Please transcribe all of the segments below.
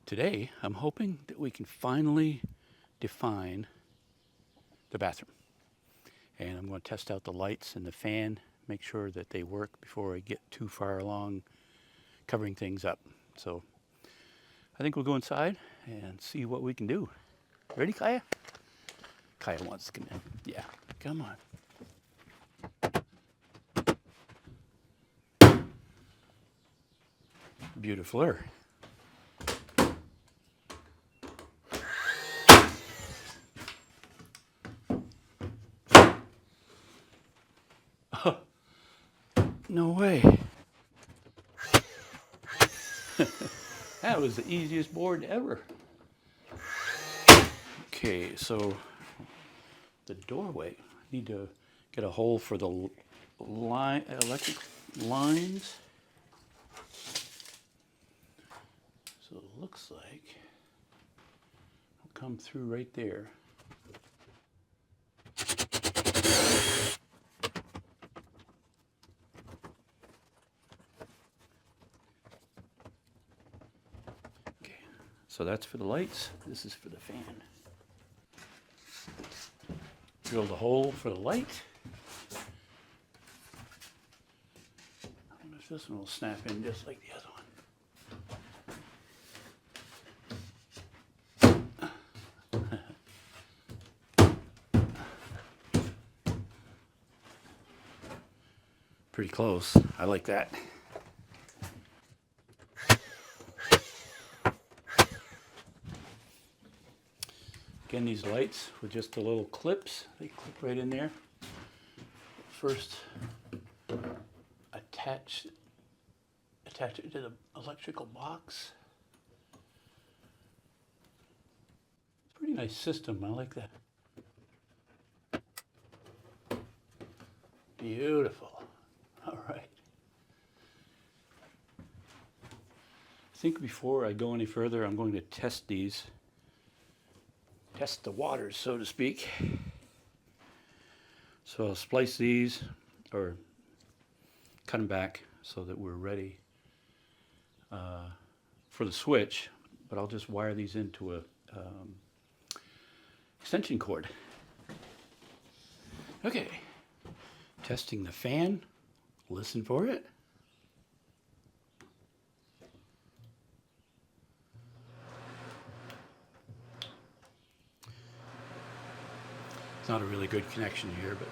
Today, I'm hoping that we can finally define the bathroom. And I'm going to test out the lights and the fan, make sure that they work before I get too far along covering things up. So I think we'll go inside and see what we can do. Ready, Kaya? Kaya wants to come in. Yeah, come on. Beautiful. No way. That was the easiest board ever. Okay, so the doorway. I need to get a hole for the electric lines. So it looks like it'll come through right there. Okay, so that's for the lights. This is for the fan. Drilled a hole for the light. I wonder if this one will snap in just like the other one. Pretty close. I like that. Again, these lights with just the little clips, they clip right in there. First, attach it to the electrical box. Pretty nice system. I like that. Beautiful. All right. I think before I go any further, I'm going to test these. Test the waters, so to speak. So I'll splice these or cut them back so that we're ready for the switch, but I'll just wire these into a extension cord. Okay, testing the fan. Listen for it. It's not a really good connection here, but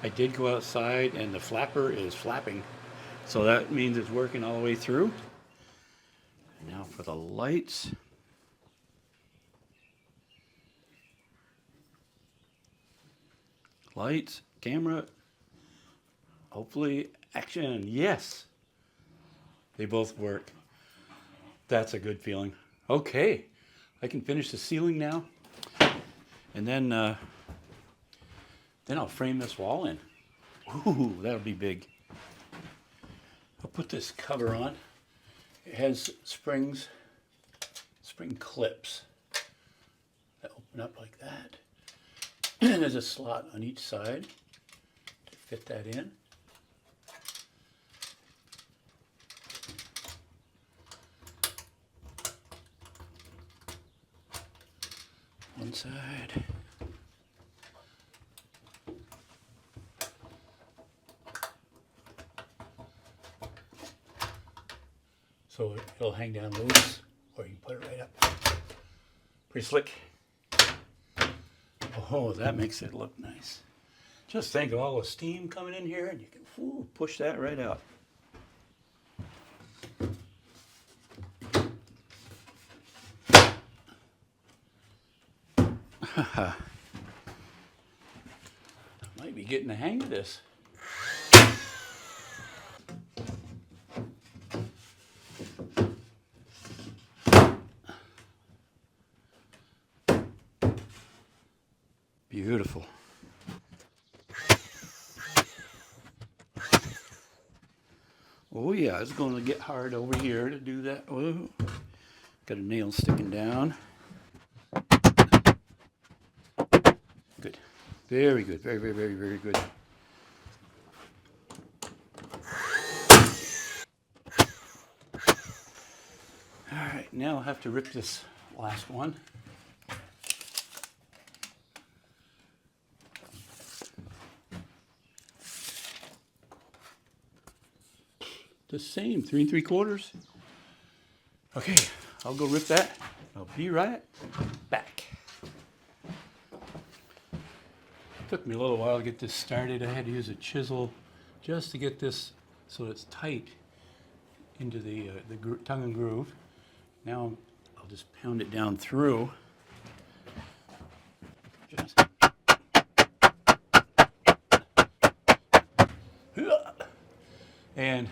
I did go outside and the flapper is flapping. So that means it's working all the way through. And now for the lights. Lights, camera, hopefully action. Yes, they both work. That's a good feeling. Okay, I can finish the ceiling now. And then I'll frame this wall in. Ooh, that'll be big. I'll put this cover on. It has spring clips that open up like that. And there's a slot on each side to fit that in. One side. So it'll hang down loose, or you can put it right up. Pretty slick. Oh, that makes it look nice. Just think of all the steam coming in here, and you can push that right out. I might be getting the hang of this. Beautiful. Oh yeah, it's going to get hard over here to do that. Oh, got a nail sticking down. Good. Very good. Very, very, very, very good. All right, now I'll have to rip this last one. The same, 3 3/4. Okay, I'll go rip that. I'll be right back. Took me a little while to get this started. I had to use a chisel just to get this so it's tight into the tongue and groove. Now I'll just pound it down through. And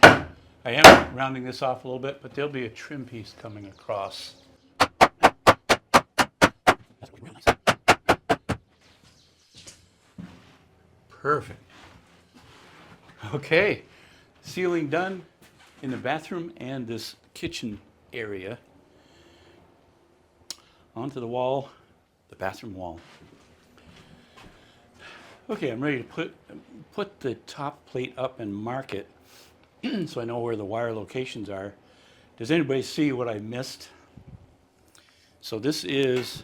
I am rounding this off a little bit, but there'll be a trim piece coming across. Perfect. Okay, ceiling done in the bathroom and this kitchen area. Onto the wall, the bathroom wall. Okay, I'm ready to put the top plate up and mark it so I know where the wire locations are. Does anybody see what I missed? So this is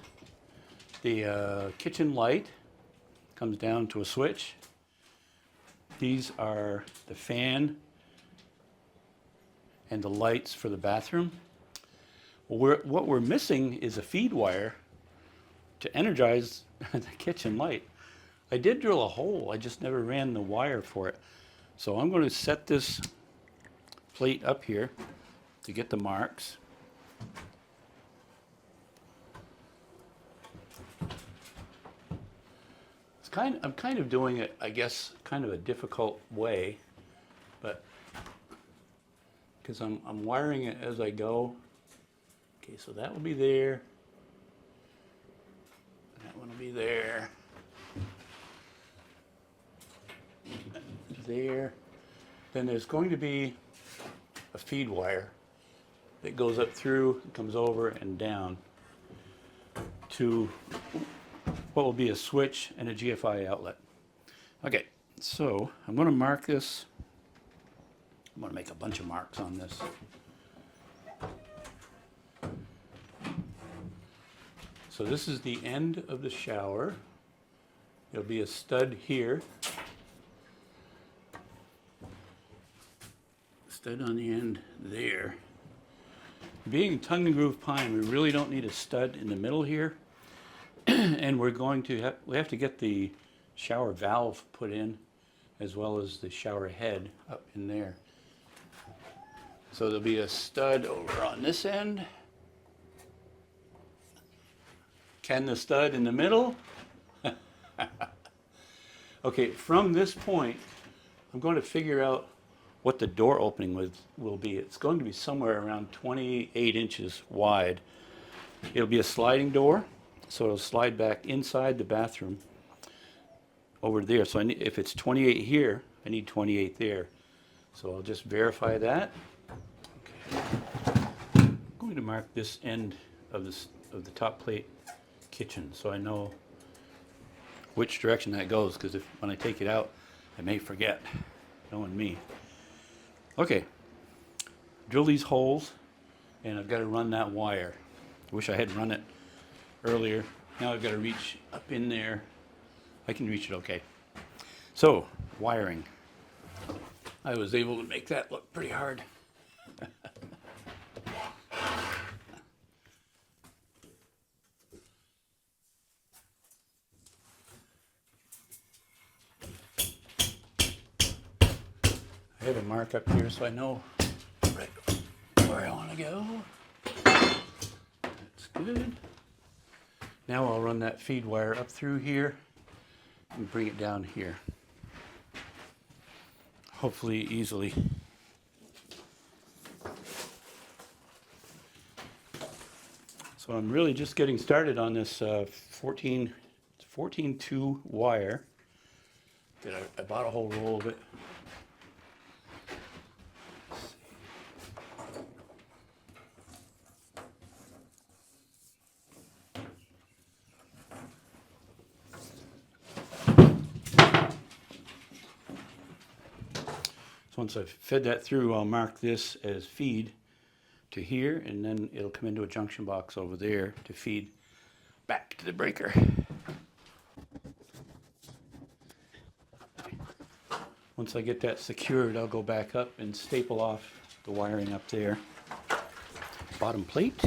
the kitchen light, comes down to a switch. These are the fan and the lights for the bathroom. Well, what we're missing is a feed wire to energize the kitchen light. I did drill a hole, I just never ran the wire for it. So I'm going to set this plate up here to get the marks. I'm kind of doing it, I guess, kind of a difficult way, but because I'm wiring it as I go. Okay, so that will be there. That one will be there. There. Then there's going to be a feed wire that goes up through, comes over and down to what will be a switch and a GFI outlet. Okay, so I'm going to mark this. I'm going to make a bunch of marks on this. So this is the end of the shower. There'll be a stud here. Stud on the end there. Being tongue and groove pine, we really don't need a stud in the middle here. And we're going to we have to get the shower valve put in as well as the shower head up in there. So there'll be a stud over on this end. Can the stud in the middle? Okay, from this point, I'm going to figure out what the door opening will be. It's going to be somewhere around 28 inches wide. It'll be a sliding door, so it'll slide back inside the bathroom over there. So if it's 28 here, I need 28 there. So I'll just verify that. Okay. I'm going to mark this end of the top plate kitchen so I know which direction that goes, because when I take it out, I may forget, knowing me. Okay, drill these holes, and I've got to run that wire. I wish I had run it earlier. Now I've got to reach up in there. I can reach it okay. So, wiring. I was able to make that look pretty hard. I have a mark up here so I know right where I want to go. That's good. Now I'll run that feed wire up through here and bring it down here. Hopefully easily. So I'm really just getting started on this 14-2 wire. I bought a whole roll of it. So once I've fed that through, I'll mark this as feed to here, and then it'll come into a junction box over there to feed back to the breaker. Once I get that secured, I'll go back up and staple off the wiring up there. Bottom plate.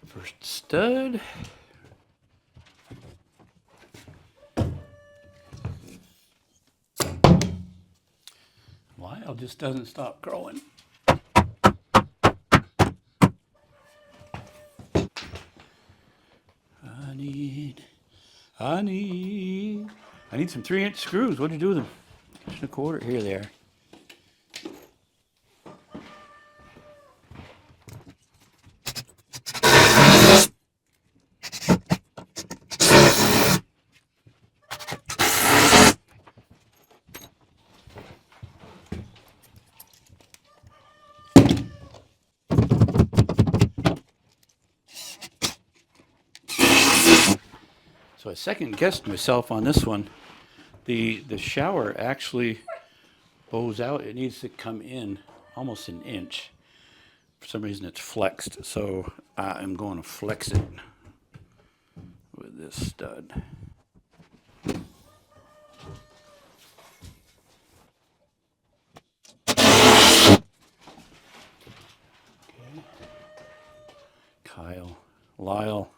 First stud. Lyle just doesn't stop growing. I need some 3-inch screws. What'd you do with them? 1.25 inch. Here they are. So I second guessed myself on this one. The shower actually bows out. It needs to come in almost 1 inch. For some reason it's flexed, so I'm going to flex it with this stud. Okay. Lyle.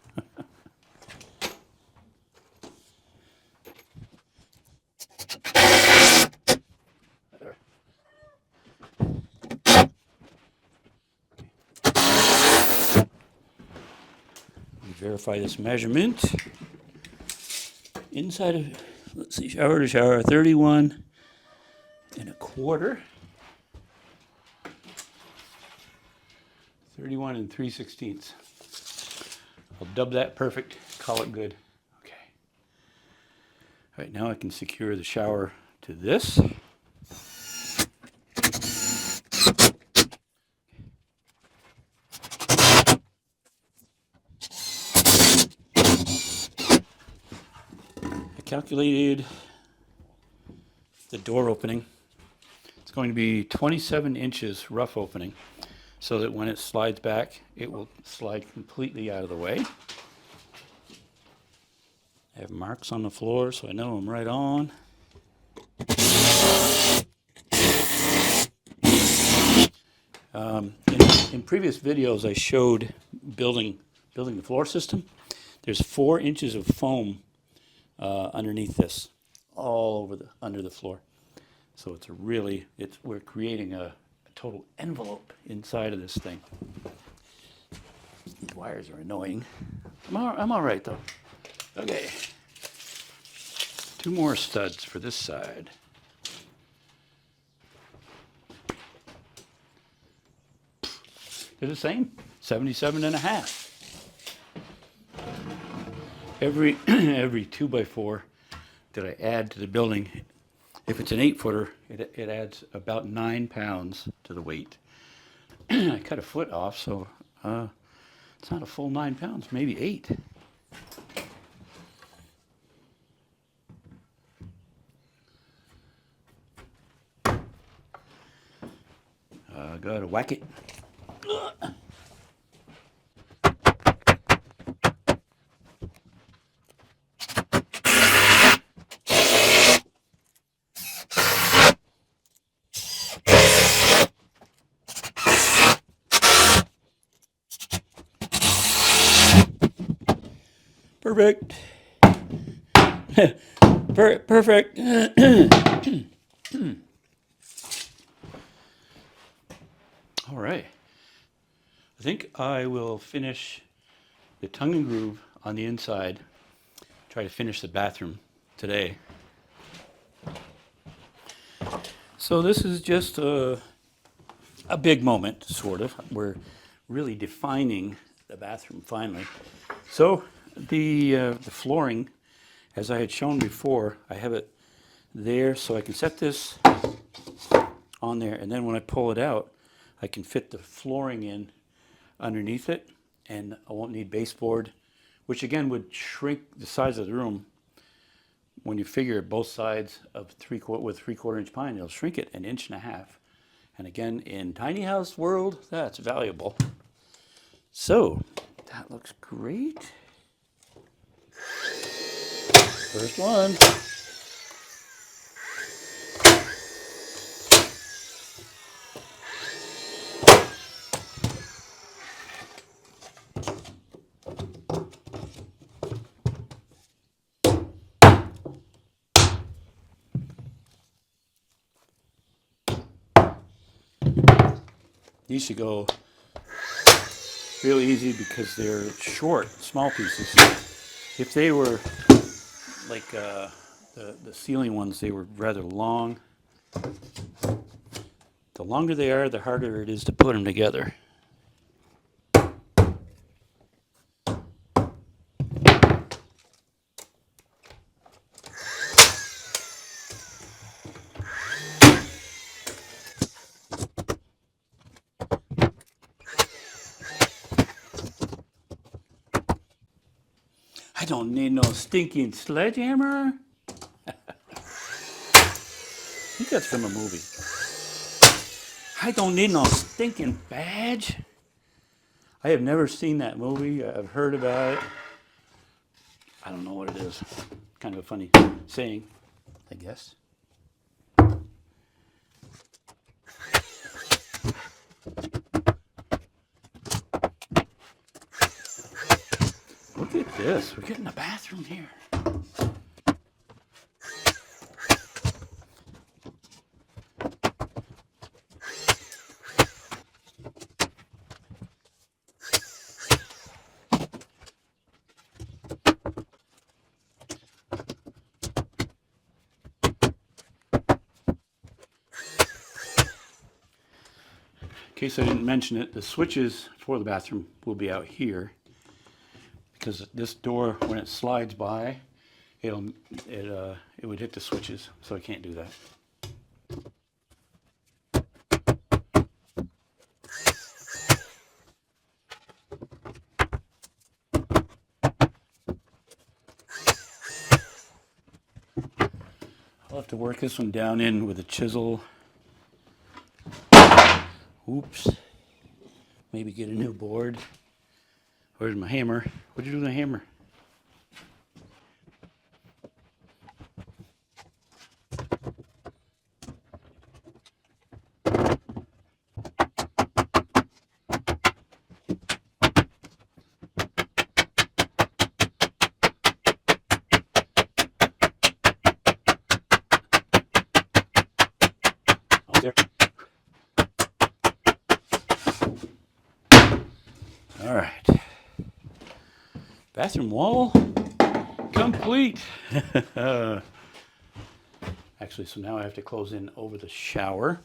Verify this measurement. Inside of, let's see, shower to shower, 31.25. 31 3/16. I'll dub that perfect, call it good. Okay. All right, now I can secure the shower to this. Calculated the door opening. It's going to be 27 inches rough opening, so that when it slides back, it will slide completely out of the way. I have marks on the floor, so I know I'm right on. In previous videos, I showed building the floor system. There's 4 inches of foam underneath this, all over under the floor. So we're creating a total envelope inside of this thing. These wires are annoying. I'm all right though. Okay. 2 more studs for this side. They're the same, 77.5. Every 2x4 that I add to the building, if it's an 8-footer, it adds about 9 pounds to the weight. I cut a foot off, so it's not a full 9 pounds, maybe 8. Gotta whack it. Perfect. Perfect. All right. I think I will finish the tongue and groove on the inside. Try to finish the bathroom today. So this is just a big moment, sort of. We're really defining the bathroom finally. So the flooring, as I had shown before, I have it there so I can set this on there, and then when I pull it out, I can fit the flooring in underneath it, and I won't need baseboard which again would shrink the size of the room. When you figure both sides of with 3/4 inch pine, it'll shrink it 1.5 inches. And again, in tiny house world, that's valuable. So that looks great. First one. These should go real easy because they're short, small pieces. If they were like the ceiling ones, they were rather long. The longer they are, the harder it is to put them together. I don't need no stinking sledgehammer. I think that's from a movie. I don't need no stinking badge. I have never seen that movie. I've heard about it. I don't know what it is. Kind of a funny saying, I guess. Look at this. We're getting a bathroom here. In case I didn't mention it, the switches for the bathroom will be out here because this door, when it slides by, it would hit the switches, so I can't do that. I'll have to work this one down in with a chisel. Oops. Maybe get a new board. Where's my hammer? What'd you do with the hammer? Oh, there. All right. Bathroom wall complete. Actually, so now I have to close in over the shower.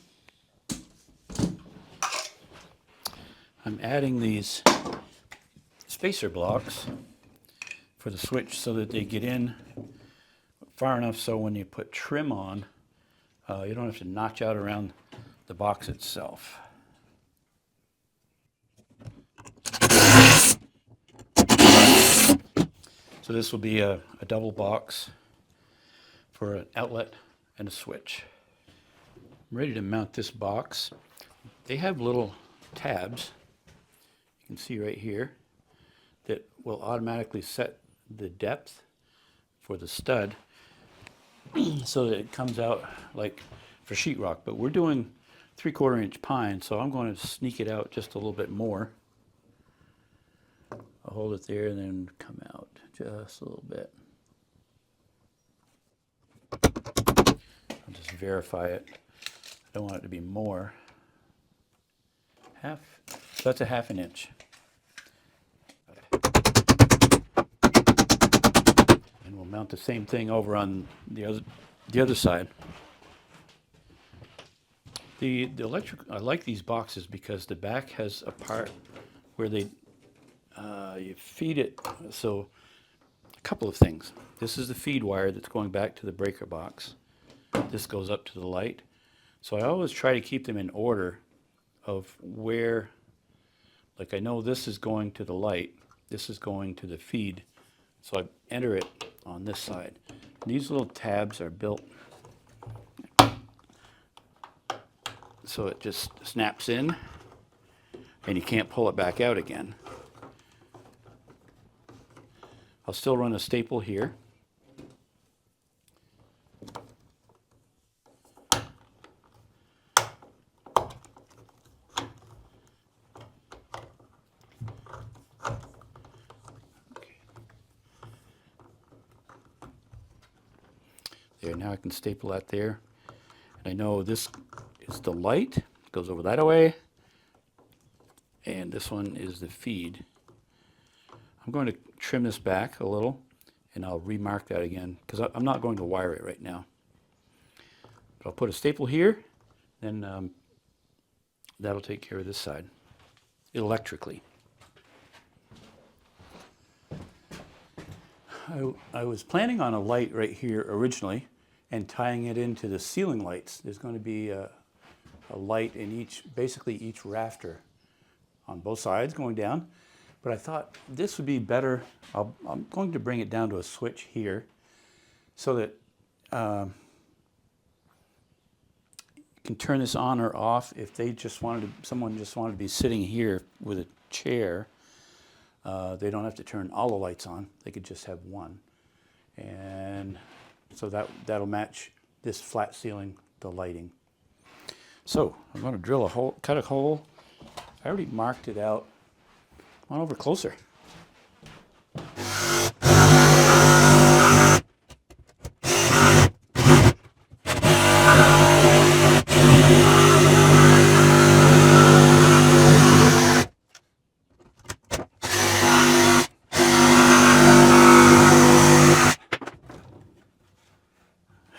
I'm adding these spacer blocks for the switch so that they get in far enough so when you put trim on, you don't have to notch out around the box itself. So this will be a double box for an outlet and a switch. I'm ready to mount this box. They have little tabs, you can see right here, that will automatically set the depth for the stud so that it comes out like for sheetrock. But we're doing 3/4 inch pine, so I'm going to sneak it out just a little bit more. I'll hold it there and then come out just a little bit. I'll just verify it. I don't want it to be more. So that's a 1/2 inch. And we'll mount the same thing over on the other side. The electric, I like these boxes because the back has a part where you feed it. So a couple of things. This is the feed wire that's going back to the breaker box. This goes up to the light. So I always try to keep them in order of where, like I know this is going to the light, this is going to the feed So I enter it on this side. These little tabs are built so it just snaps in and you can't pull it back out again. I'll still run a staple here. There, now I can staple that there. And I know this is the light, goes over that way. And this one is the feed. I'm going to trim this back a little and I'll remark that again because I'm not going to wire it right now. But I'll put a staple here, then that'll take care of this side electrically. I was planning on a light right here originally and tying it into the ceiling lights. There's going to be a light in basically each rafter on both sides going down. But I thought this would be better. I'm going to bring it down to a switch here so that you can turn this on or off if someone just wanted to be sitting here with a chair. They don't have to turn all the lights on. They could just have one. And so that'll match this flat ceiling, the lighting. So I'm going to drill a hole, cut a hole. I already marked it out. Come on over closer.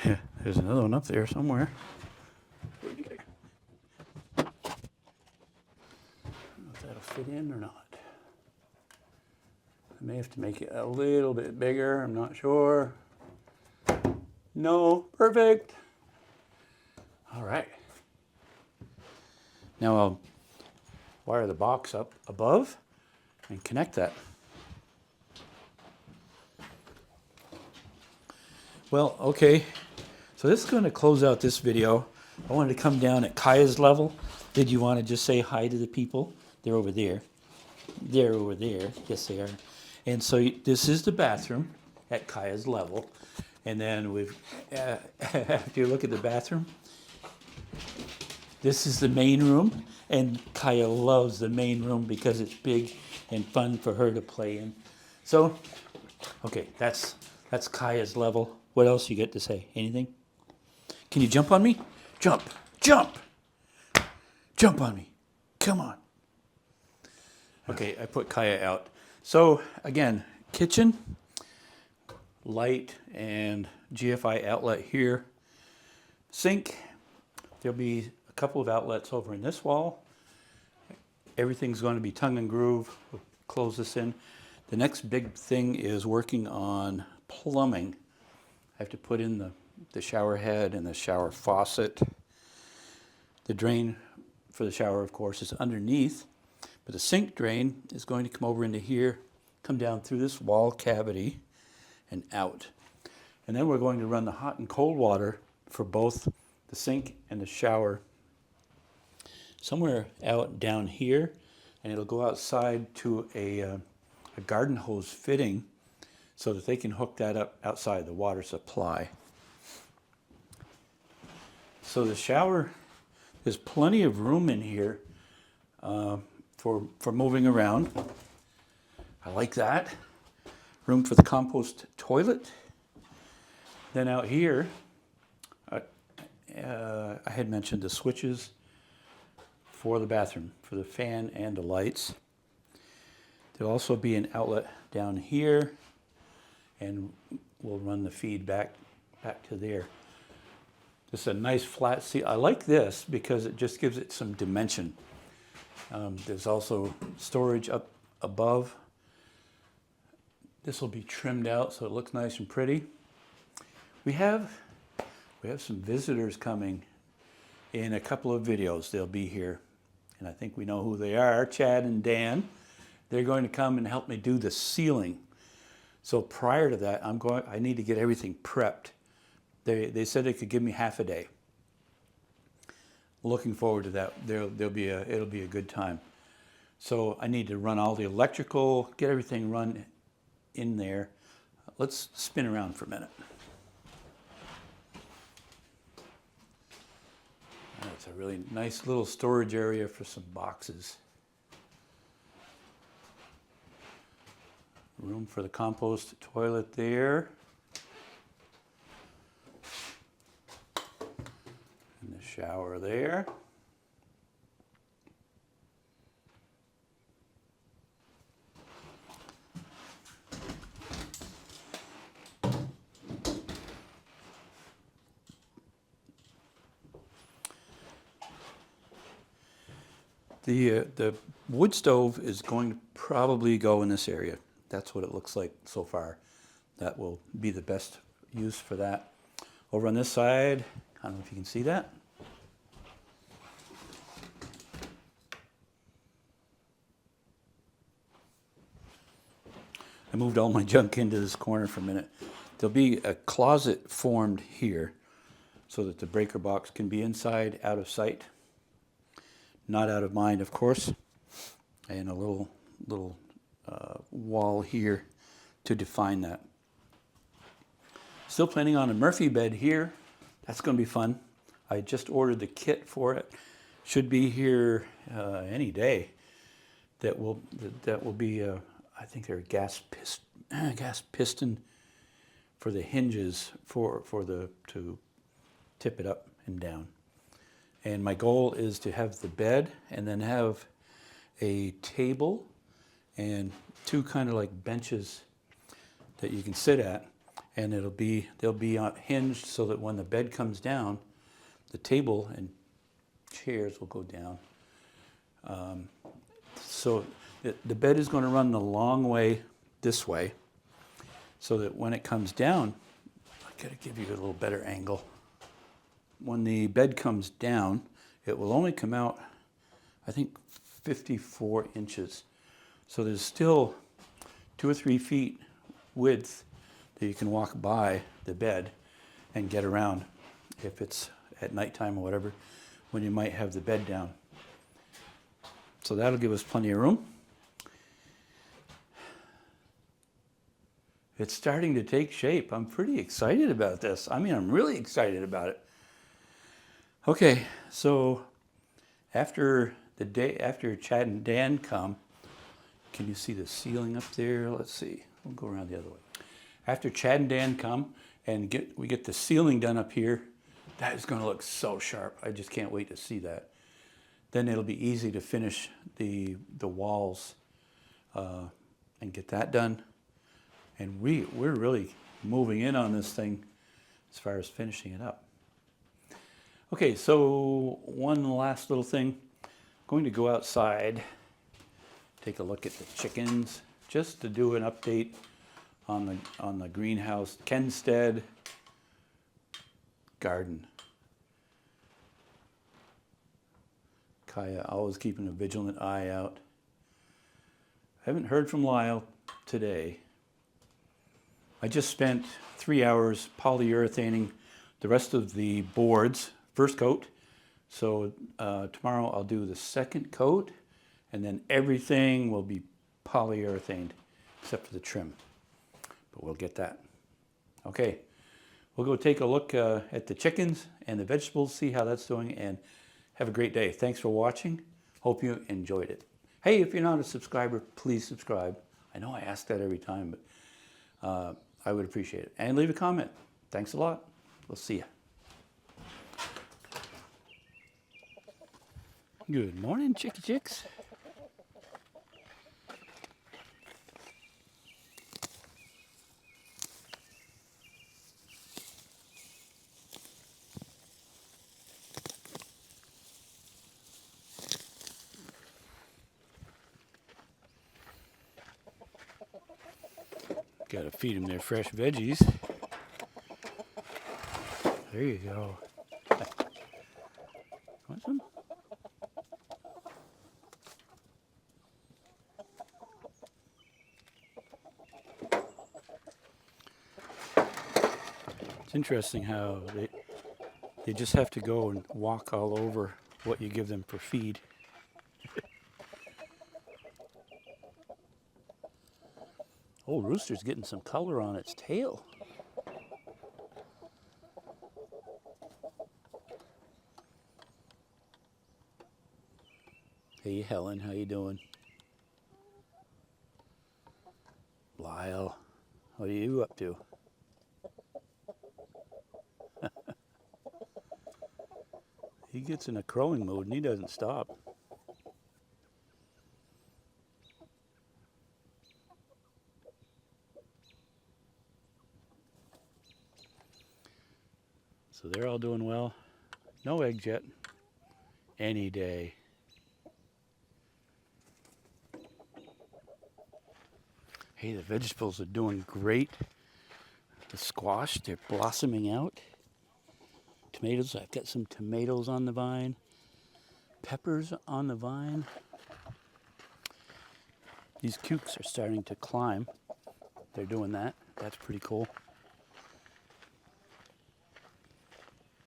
Yeah, there's another one up there somewhere. I don't know if that'll fit in or not. I may have to make it a little bit bigger, I'm not sure. No, perfect. All right. Now I'll wire the box up above and connect that. Well, okay, so this is going to close out this video. I wanted to come down at Kaya's level. Did you want to just say hi to the people? They're over there. They're over there. Yes, they are. And so this is the bathroom at Kaya's level. And then after you look at the bathroom, this is the main room. And Kaya loves the main room because it's big and fun for her to play in. So, okay, that's Kaya's level. What else you get to say? Anything? Can you jump on me? Jump, jump, jump on me. Come on. Okay, I put Kaya out. So again, kitchen, light and GFI outlet here. Sink, there'll be a couple of outlets over in this wall. Everything's going to be tongue and groove. We'll close this in. The next big thing is working on plumbing. I have to put in the shower head and the shower faucet. The drain for the shower, of course, is underneath. But the sink drain is going to come over into here, come down through this wall cavity and out. And then we're going to run the hot and cold water for both the sink and the shower somewhere out down here, and it'll go outside to a garden hose fitting so that they can hook that up outside the water supply. So the shower, there's plenty of room in here for moving around. I like that. Room for the compost toilet. Then out here, I had mentioned the switches for the bathroom, for the fan and the lights. There'll also be an outlet down here, and we'll run the feed back to there. Just a nice flat seat. I like this because it just gives it some dimension. There's also storage up above. This will be trimmed out so it looks nice and pretty. We have some visitors coming in a couple of videos. They'll be here, and I think we know who they are, Chad and Dan. They're going to come and help me do the ceiling. So prior to that, I need to get everything prepped. They said they could give me half a day. Looking forward to that. It'll be a good time. So I need to run all the electrical, get everything run in there. Let's spin around for a minute. That's a really nice little storage area for some boxes. Room for the compost toilet there. And the shower there. The wood stove is going to probably go in this area. That's what it looks like so far. That will be the best use for that. Over on this side, I don't know if you can see that. I moved all my junk into this corner for a minute. There'll be a closet formed here so that the breaker box can be inside, out of sight. Not out of mind, of course. And a little wall here to define that. Still planning on a Murphy bed here. That's going to be fun. I just ordered the kit for it. Should be here any day. That will be I think they're gas piston for the hinges to tip it up and down. And my goal is to have the bed and then have a table and two kind of like benches that you can sit at, and they'll be hinged so that when the bed comes down, the table and chairs will go down. So the bed is going to run the long way this way, so that when it comes down, I got to give you a little better angle. When the bed comes down, it will only come out, I think, 54 inches. So there's still 2 or 3 feet width that you can walk by the bed and get around if it's at nighttime or whatever, when you might have the bed down. So that'll give us plenty of room. It's starting to take shape. I'm pretty excited about this. I mean, I'm really excited about it. Okay, so after Chad and Dan come, can you see the ceiling up there? Let's see. We'll go around the other way. After Chad and Dan come and we get the ceiling done up here, that is going to look so sharp. I just can't wait to see that. Then it'll be easy to finish the walls and get that done. And we're really moving in on this thing as far as finishing it up. Okay, so one last little thing. I'm going to go outside, take a look at the chickens, just to do an update on the greenhouse, Kenstead garden. Kaya always keeping a vigilant eye out. I haven't heard from Lyle today. I just spent 3 hours polyurethaning the rest of the boards, first coat. So tomorrow I'll do the second coat, and then everything will be polyurethaned except for the trim. But we'll get that. Okay, we'll go take a look at the chickens and the vegetables, see how that's doing, and have a great day. Thanks for watching. Hope you enjoyed it. Hey, if you're not a subscriber, please subscribe. I know I ask that every time, but I would appreciate it. And leave a comment. Thanks a lot. We'll see you. Good morning, chickie chicks. Gotta feed them their fresh veggies. There you go. Want some? interesting how they just have to go and walk all over what you give them for feed. Oh, rooster's getting some color on its tail. Hey, Helen, how you doing? Lyle, what are you up to? He gets in a crowing mood and he doesn't stop. So they're all doing well. No eggs yet. Any day. Hey, the vegetables are doing great. The squash, they're blossoming out. Tomatoes, I've got some tomatoes on the vine. Peppers on the vine. These cukes are starting to climb. They're doing that. That's pretty cool.